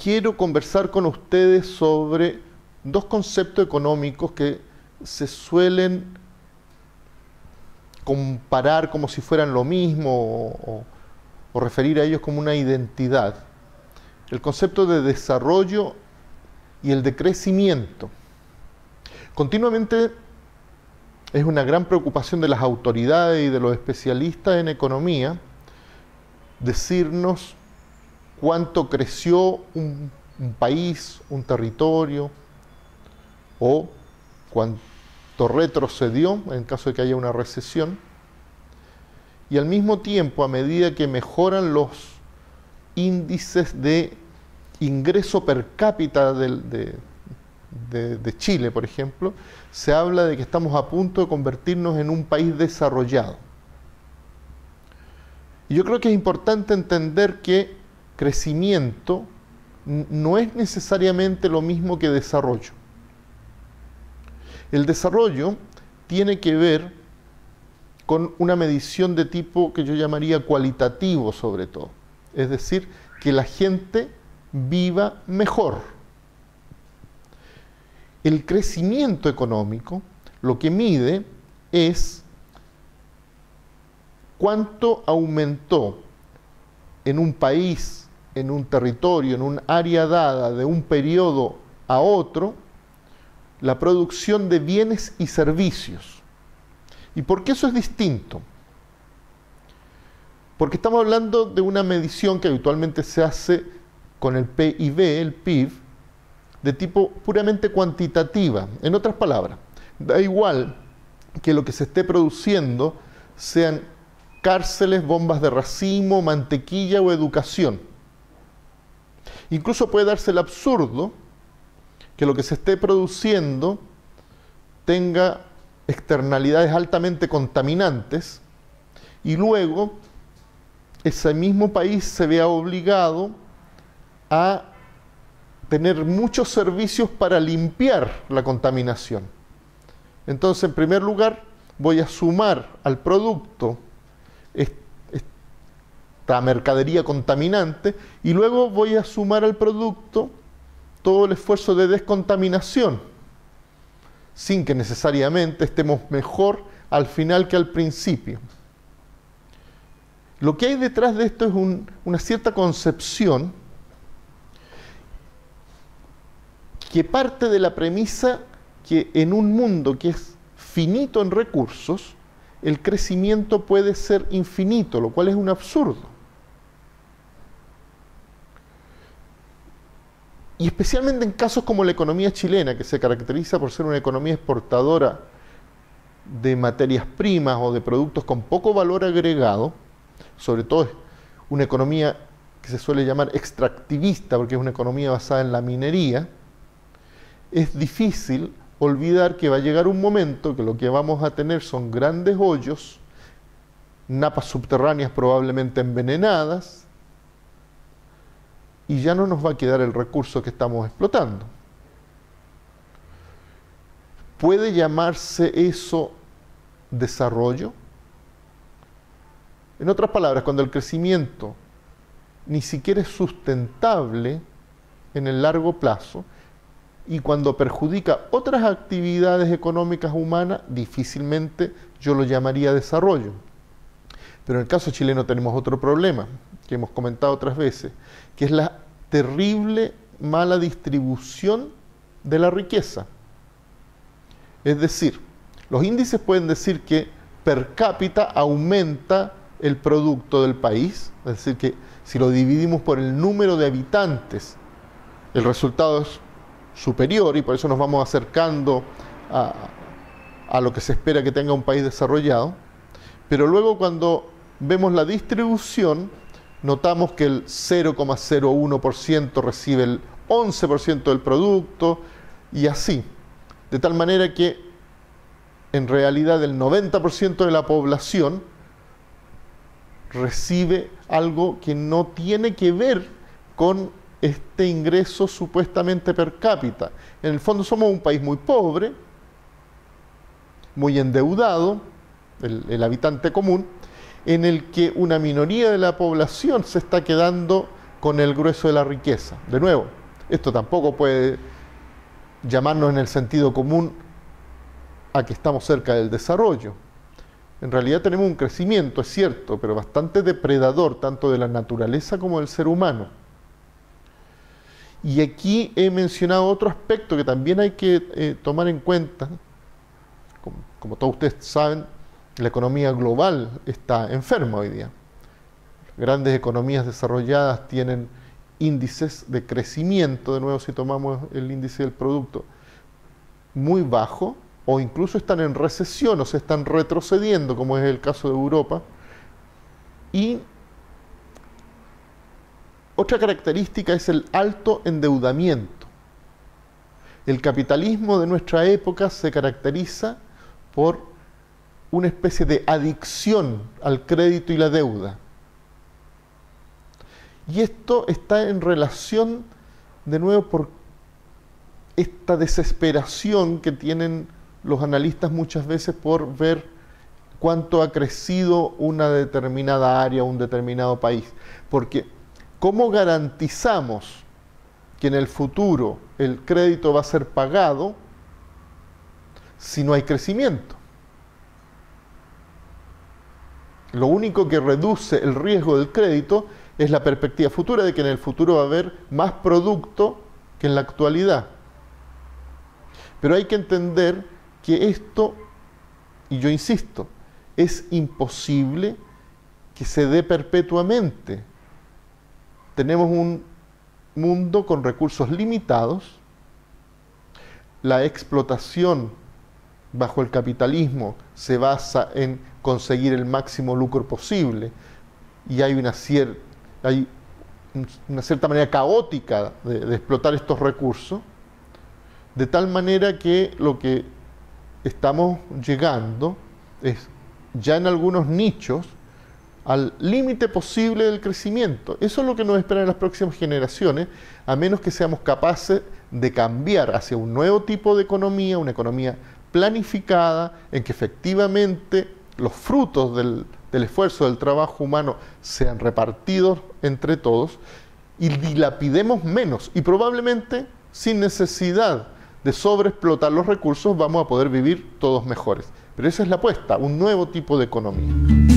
quiero conversar con ustedes sobre dos conceptos económicos que se suelen comparar como si fueran lo mismo o referir a ellos como una identidad. El concepto de desarrollo y el de crecimiento. Continuamente es una gran preocupación de las autoridades y de los especialistas en economía decirnos cuánto creció un país, un territorio, o cuánto retrocedió en caso de que haya una recesión. Y al mismo tiempo, a medida que mejoran los índices de ingreso per cápita de Chile, por ejemplo, se habla de que estamos a punto de convertirnos en un país desarrollado. Y yo creo que es importante entender que crecimiento no es necesariamente lo mismo que desarrollo. El desarrollo tiene que ver con una medición de tipo que yo llamaría cualitativo sobre todo. Es decir, que la gente viva mejor. El crecimiento económico lo que mide es cuánto aumentó en un país, en un territorio, en un área dada de un periodo a otro, la producción de bienes y servicios. ¿Y por qué eso es distinto? Porque estamos hablando de una medición que habitualmente se hace con el PIB, el PIB, de tipo puramente cuantitativa. En otras palabras, da igual que lo que se esté produciendo sean cárceles, bombas de racimo, mantequilla o educación. Incluso puede darse el absurdo que lo que se esté produciendo tenga externalidades altamente contaminantes y luego ese mismo país se vea obligado a tener muchos servicios para limpiar la contaminación. Entonces, en primer lugar, voy a sumar al producto esta mercadería contaminante y luego voy a sumar al producto todo el esfuerzo de descontaminación, sin que necesariamente estemos mejor al final que al principio. Lo que hay detrás de esto es una cierta concepción que parte de la premisa que en un mundo que es finito en recursos, el crecimiento puede ser infinito, lo cual es un absurdo. Y especialmente en casos como la economía chilena, que se caracteriza por ser una economía exportadora de materias primas o de productos con poco valor agregado, sobre todo es una economía que se suele llamar extractivista, porque es una economía basada en la minería, es difícil olvidar que va a llegar un momento que lo que vamos a tener son grandes hoyos, napas subterráneas probablemente envenenadas, y ya no nos va a quedar el recurso que estamos explotando. ¿Puede llamarse eso desarrollo? En otras palabras, cuando el crecimiento ni siquiera es sustentable en el largo plazo y cuando perjudica otras actividades económicas humanas, difícilmente yo lo llamaría desarrollo. Pero en el caso chileno tenemos otro problema, que hemos comentado otras veces, que es la terrible mala distribución de la riqueza. Es decir, los índices pueden decir que per cápita aumenta el producto del país, es decir, que si lo dividimos por el número de habitantes, el resultado es superior y por eso nos vamos acercando a lo que se espera que tenga un país desarrollado. Pero luego cuando vemos la distribución, notamos que el 0,01% recibe el 11% del producto y así. De tal manera que en realidad el 90% de la población recibe algo que no tiene que ver con este ingreso supuestamente per cápita. En el fondo somos un país muy pobre, muy endeudado, el habitante común, en el que una minoría de la población se está quedando con el grueso de la riqueza. De nuevo, esto tampoco puede llamarnos en el sentido común a que estamos cerca del desarrollo. En realidad tenemos un crecimiento, es cierto, pero bastante depredador, tanto de la naturaleza como del ser humano. Y aquí he mencionado otro aspecto que también hay que tomar en cuenta. Como todos ustedes saben, la economía global está enferma hoy día. Grandes economías desarrolladas tienen índices de crecimiento, de nuevo si tomamos el índice del producto, muy bajo, o incluso están en recesión, o se están retrocediendo, como es el caso de Europa. Y otra característica es el alto endeudamiento. El capitalismo de nuestra época se caracteriza por una especie de adicción al crédito y la deuda. Y esto está en relación, de nuevo, por esta desesperación que tienen los analistas muchas veces por ver cuánto ha crecido una determinada área, un determinado país. Porque, ¿cómo garantizamos que en el futuro el crédito va a ser pagado si no hay crecimiento? Lo único que reduce el riesgo del crédito es la perspectiva futura de que en el futuro va a haber más producto que en la actualidad. Pero hay que entender que esto, y yo insisto, es imposible que se dé perpetuamente. Tenemos un mundo con recursos limitados, la explotación bajo el capitalismo se basa en conseguir el máximo lucro posible y hay una cierta manera caótica de explotar estos recursos, de tal manera que lo que estamos llegando es ya en algunos nichos al límite posible del crecimiento. Eso es lo que nos espera en las próximas generaciones, a menos que seamos capaces de cambiar hacia un nuevo tipo de economía, una economía planificada, en que efectivamente los frutos del esfuerzo del trabajo humano sean repartidos entre todos y dilapidemos menos, y probablemente sin necesidad de sobreexplotar los recursos vamos a poder vivir todos mejores. Pero esa es la apuesta, un nuevo tipo de economía.